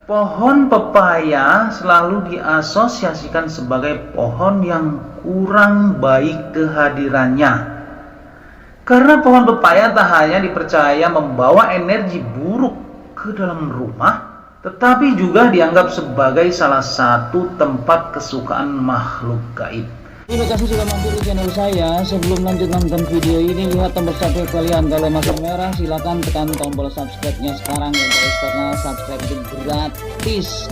Pohon pepaya selalu diasosiasikan sebagai pohon yang kurang baik kehadirannya. Karena pohon pepaya tak hanya dipercaya membawa energi buruk ke dalam rumah, tetapi juga dianggap sebagai salah satu tempat kesukaan makhluk gaib. Terima kasih sudah mampir di channel saya. Sebelum lanjut nonton video ini, lihat tombol subscribe kalian. Kalau masih merah, silakan tekan tombol subscribe-nya sekarang ya guys, karena subscribe itu gratis.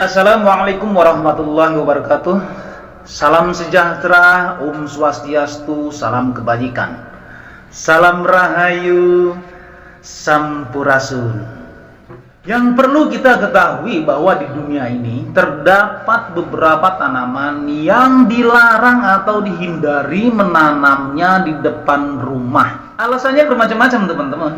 Assalamualaikum warahmatullahi wabarakatuh. Salam sejahtera, Om Swastiastu, salam kebajikan, salam rahayu, sampurasun. Yang perlu kita ketahui bahwa di dunia ini terdapat beberapa tanaman yang dilarang atau dihindari menanamnya di depan rumah. Alasannya bermacam-macam teman-teman.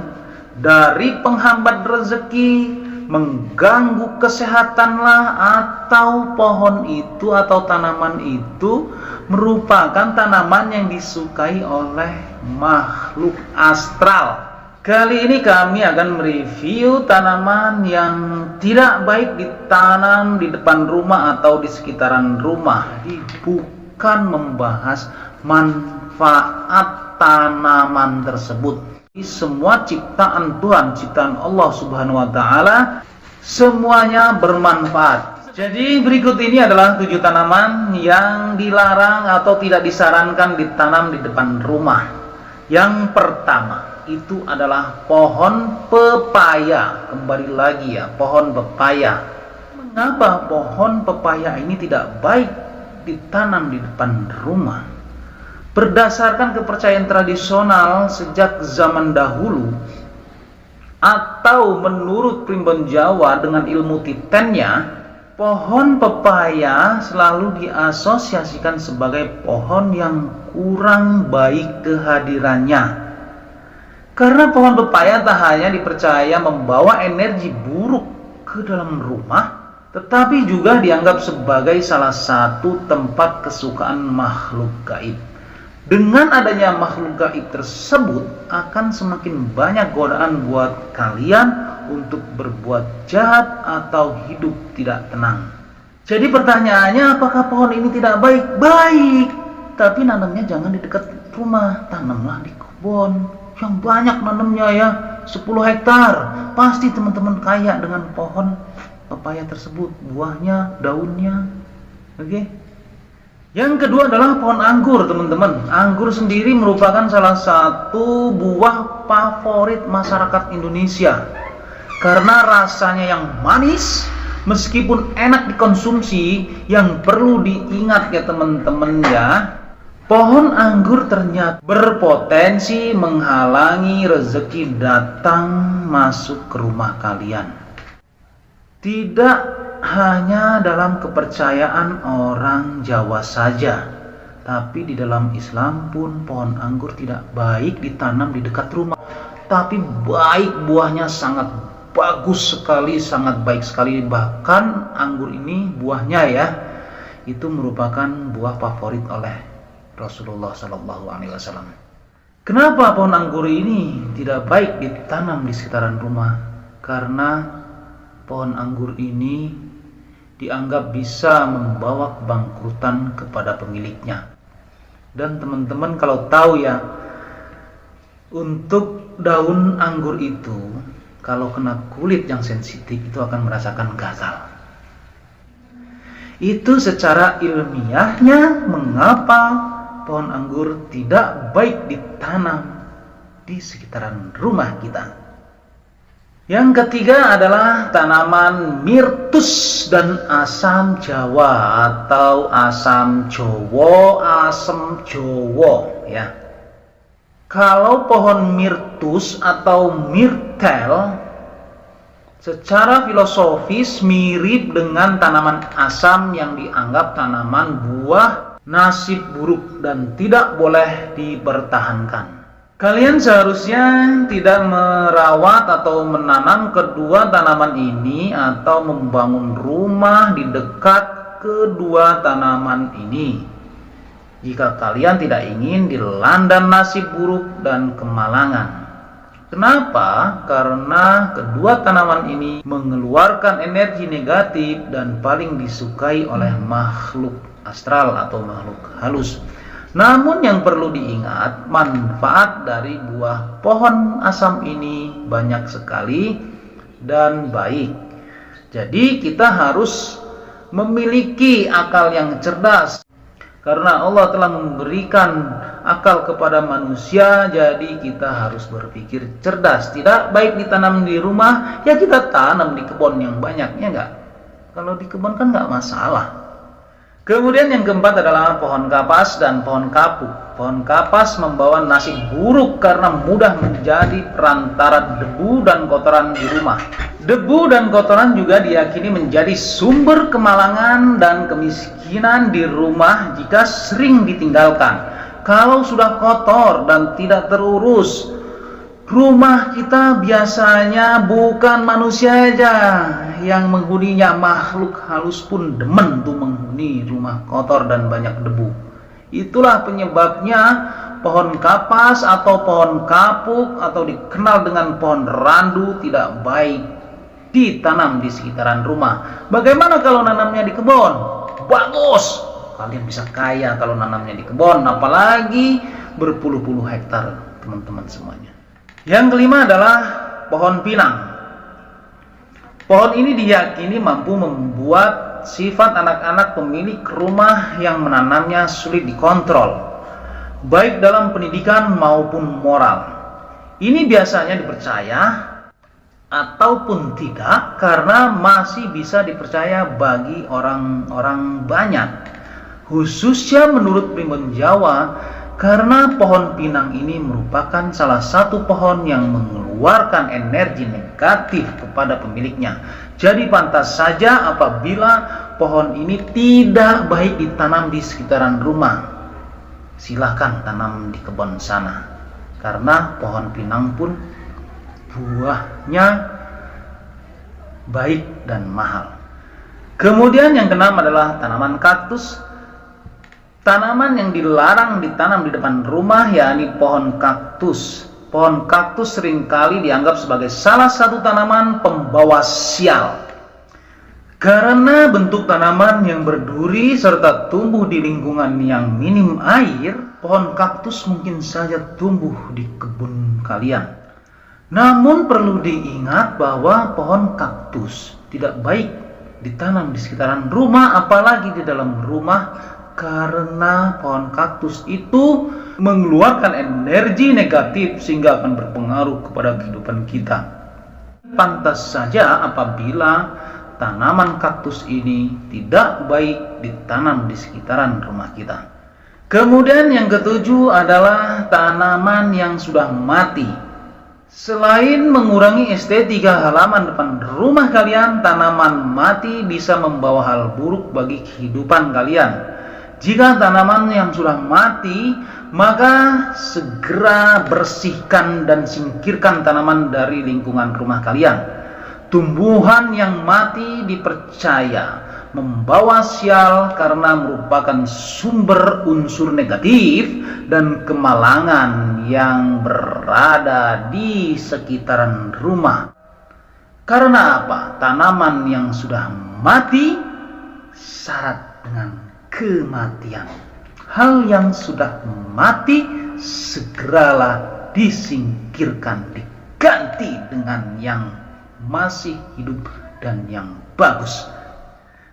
Dari penghambat rezeki, mengganggu kesehatanlah, atau pohon itu atau tanaman itu merupakan tanaman yang disukai oleh makhluk astral. Kali ini kami akan mereview tanaman yang tidak baik ditanam di depan rumah atau di sekitaran rumah. Bukan membahas manfaat tanaman tersebut. Semua ciptaan Tuhan, ciptaan Allah Subhanahu wa Ta'ala, semuanya bermanfaat. Jadi berikut ini adalah 7 tanaman yang dilarang atau tidak disarankan ditanam di depan rumah. Yang pertama itu adalah pohon pepaya. Kembali lagi ya, pohon pepaya. Mengapa pohon pepaya ini tidak baik ditanam di depan rumah? Berdasarkan kepercayaan tradisional sejak zaman dahulu, atau menurut primbon Jawa dengan ilmu titennya, pohon pepaya selalu diasosiasikan sebagai pohon yang kurang baik kehadirannya. Karena pohon pepaya tak hanya dipercaya membawa energi buruk ke dalam rumah, tetapi juga dianggap sebagai salah satu tempat kesukaan makhluk gaib. Dengan adanya makhluk gaib tersebut, akan semakin banyak godaan buat kalian untuk berbuat jahat atau hidup tidak tenang. Jadi pertanyaannya, apakah pohon ini tidak baik? Baik, tapi nanamnya jangan di dekat rumah, tanamlah di kebun yang banyak nanamnya ya, 10 hektar. Pasti teman-teman kaya dengan pohon pepaya tersebut, buahnya, daunnya. Oke? Yang kedua adalah pohon anggur, teman-teman. Anggur sendiri merupakan salah satu buah favorit masyarakat Indonesia. Karena rasanya yang manis, meskipun enak dikonsumsi, yang perlu diingat ya teman-teman ya, pohon anggur ternyata berpotensi menghalangi rezeki datang masuk ke rumah kalian. Tidak hanya dalam kepercayaan orang Jawa saja, tapi di dalam Islam pun pohon anggur tidak baik ditanam di dekat rumah. Tapi baik, buahnya sangat bagus sekali, sangat baik sekali. Bahkan anggur ini buahnya ya, itu merupakan buah favorit oleh Rasulullah SAW. Kenapa pohon anggur ini tidak baik ditanam di sekitaran rumah? Karena pohon anggur ini dianggap bisa membawa kebangkrutan kepada pemiliknya. Dan teman-teman kalau tahu ya, untuk daun anggur itu kalau kena kulit yang sensitif itu akan merasakan gatal. Itu secara ilmiahnya mengapa pohon anggur tidak baik ditanam di sekitaran rumah kita. Yang ketiga adalah tanaman mirtus dan asam Jawa atau asam Jowo, asam Jowo ya. Kalau pohon mirtus atau myrtle secara filosofis mirip dengan tanaman asam yang dianggap tanaman buah nasib buruk dan tidak boleh dipertahankan. Kalian seharusnya tidak merawat atau menanam kedua tanaman ini atau membangun rumah di dekat kedua tanaman ini jika kalian tidak ingin dilanda nasib buruk dan kemalangan. Kenapa? Karena kedua tanaman ini mengeluarkan energi negatif dan paling disukai oleh makhluk astral atau makhluk halus. Namun yang perlu diingat, manfaat dari buah pohon asam ini banyak sekali dan baik. Jadi kita harus memiliki akal yang cerdas. Karena Allah telah memberikan akal kepada manusia, jadi kita harus berpikir cerdas. Tidak baik ditanam di rumah, ya kita tanam di kebun yang banyak, ya enggak? Kalau di kebun kan enggak masalah. Kemudian yang keempat adalah pohon kapas dan pohon kapuk. Pohon kapas membawa nasib buruk karena mudah menjadi perantara debu dan kotoran di rumah. Debu dan kotoran juga diyakini menjadi sumber kemalangan dan kemiskinan di rumah jika sering ditinggalkan. Kalau sudah kotor dan tidak terurus, rumah kita biasanya bukan manusia aja yang menghuninya, makhluk halus pun demen tuh menghuni rumah kotor dan banyak debu. Itulah penyebabnya pohon kapas atau pohon kapuk atau dikenal dengan pohon randu tidak baik ditanam di sekitaran rumah. Bagaimana kalau nanamnya di kebun? Bagus! Kalian bisa kaya kalau nanamnya di kebun, apalagi berpuluh-puluh hektar, teman-teman semuanya. Yang kelima adalah pohon pinang. Pohon ini diyakini mampu membuat sifat anak-anak pemilik rumah yang menanamnya sulit dikontrol, baik dalam pendidikan maupun moral. Ini biasanya dipercaya ataupun tidak karena masih bisa dipercaya bagi orang-orang banyak, khususnya menurut primbon Jawa. Karena pohon pinang ini merupakan salah satu pohon yang mengeluarkan energi negatif kepada pemiliknya. Jadi pantas saja apabila pohon ini tidak baik ditanam di sekitaran rumah. Silahkan tanam di kebun sana. Karena pohon pinang pun buahnya baik dan mahal. Kemudian yang keenam adalah tanaman kaktus. Tanaman yang dilarang ditanam di depan rumah yakni pohon kaktus. Pohon kaktus seringkali dianggap sebagai salah satu tanaman pembawa sial. Karena bentuk tanaman yang berduri serta tumbuh di lingkungan yang minim air, pohon kaktus mungkin saja tumbuh di kebun kalian. Namun perlu diingat bahwa pohon kaktus tidak baik ditanam di sekitaran rumah, apalagi di dalam rumah. Karena pohon kaktus itu mengeluarkan energi negatif sehingga akan berpengaruh kepada kehidupan kita. Pantas saja apabila tanaman kaktus ini tidak baik ditanam di sekitaran rumah kita. Kemudian yang ketujuh adalah tanaman yang sudah mati. Selain mengurangi estetika halaman depan rumah kalian, tanaman mati bisa membawa hal buruk bagi kehidupan kalian. Jika tanaman yang sudah mati, maka segera bersihkan dan singkirkan tanaman dari lingkungan rumah kalian. Tumbuhan yang mati dipercaya membawa sial karena merupakan sumber unsur negatif dan kemalangan yang berada di sekitaran rumah. Karena apa? Tanaman yang sudah mati syarat dengan kematian. Hal yang sudah mati segeralah disingkirkan, diganti dengan yang masih hidup dan yang bagus.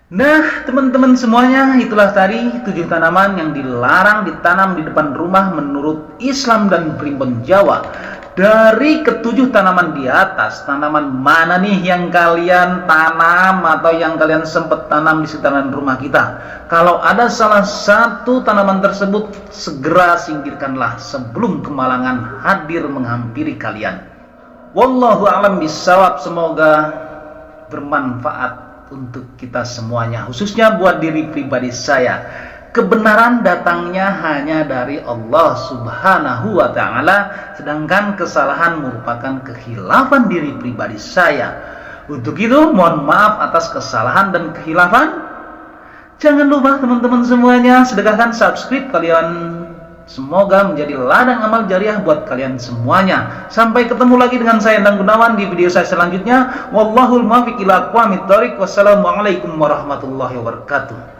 Nah, teman-teman semuanya, itulah tadi 7 tanaman yang dilarang ditanam di depan rumah menurut Islam dan primbon Jawa. Dari ke-7 tanaman di atas, tanaman mana nih yang kalian tanam atau yang kalian sempat tanam di sekitaran rumah kita? Kalau ada salah satu tanaman tersebut, segera singkirkanlah sebelum kemalangan hadir menghampiri kalian. Wallahu a'lam bishawab. Semoga bermanfaat untuk kita semuanya, khususnya buat diri pribadi saya. Kebenaran datangnya hanya dari Allah Subhanahu wa ta'ala, sedangkan kesalahan merupakan kekhilafan diri pribadi saya. Untuk itu, mohon maaf atas kesalahan dan kekhilafan. Jangan lupa teman-teman semuanya, sedekahkan subscribe kalian. Semoga menjadi ladang amal jariah buat kalian semuanya. Sampai ketemu lagi dengan saya Endang Gunawan di video saya selanjutnya. Wallahul muwaffiq ila aqwamit thoriq. Wassalamualaikum warahmatullahi wabarakatuh.